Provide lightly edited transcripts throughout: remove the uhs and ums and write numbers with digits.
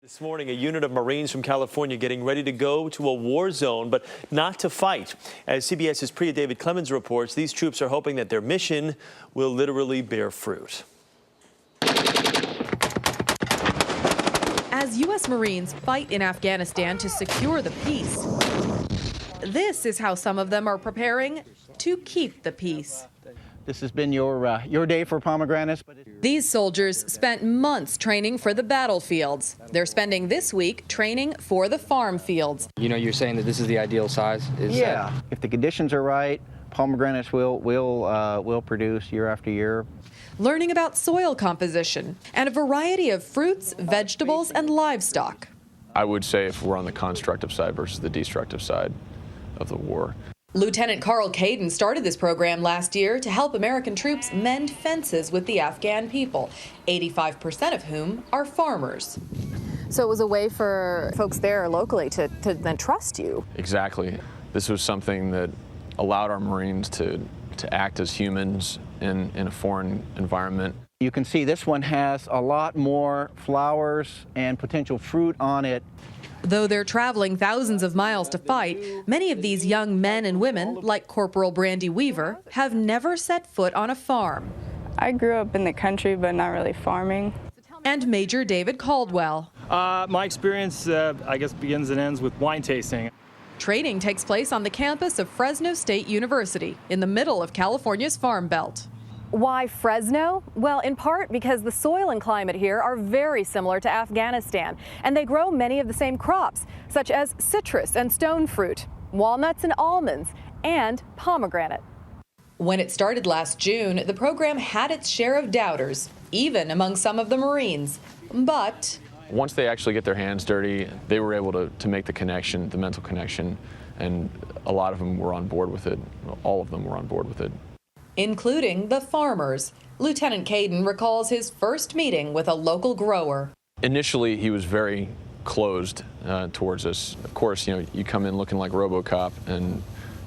This morning, a unit of Marines from California getting ready to go to a war zone, but not to fight. As CBS's Priya David Clemons reports, these troops are hoping that their mission will literally bear fruit. As U.S. Marines fight in Afghanistan to secure the peace, this is how some of them are preparing to keep the peace. This has been your day for pomegranates. These soldiers spent months training for the battlefields. They're spending this week training for the farm fields. You know, you're saying that this is the ideal size? Yeah, if the conditions are right, pomegranates will produce year after year. Learning about soil composition and a variety of fruits, vegetables, and livestock. I would say if we're on the constructive side versus the destructive side of the war. Lieutenant Carl Caden started this program last year to help American troops mend fences with the Afghan people, 85% of whom are farmers. So it was a way for folks there locally to then trust you. Exactly. This was something that allowed our Marines to act as humans in a foreign environment. You can see this one has a lot more flowers and potential fruit on it. Though they're traveling thousands of miles to fight, many of these young men and women, like Corporal Brandy Weaver, have never set foot on a farm. I grew up in the country, but not really farming. And Major David Caldwell. My experience, I guess, begins and ends with wine tasting. Training takes place on the campus of Fresno State University, in the middle of California's Farm Belt. Why Fresno? Well, in part because the soil and climate here are very similar to Afghanistan, and they grow many of the same crops, such as citrus and stone fruit, walnuts and almonds, and pomegranate. When it started last June, the program had its share of doubters, even among some of the Marines. But once they actually get their hands dirty, they were able to make the connection, the mental connection, and a lot of them were on board with it. All of them were on board with it. Including the farmers. Lieutenant Caden recalls his first meeting with a local grower. Initially, he was very closed towards us. Of course, you come in looking like RoboCop, and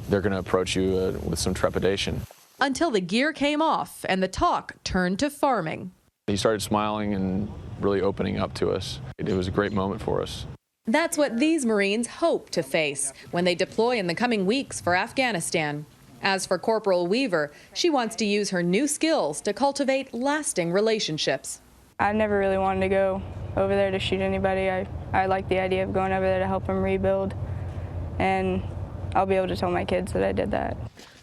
they're going to approach you with some trepidation. Until the gear came off and the talk turned to farming. He started smiling and really opening up to us. It was a great moment for us. That's what these Marines hope to face when they deploy in the coming weeks for Afghanistan. As for Corporal Weaver, she wants to use her new skills to cultivate lasting relationships. I never really wanted to go over there to shoot anybody. I like the idea of going over there to help them rebuild, and I'll be able to tell my kids that I did that.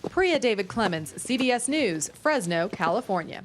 Priya David Clemons, CBS News, Fresno, California.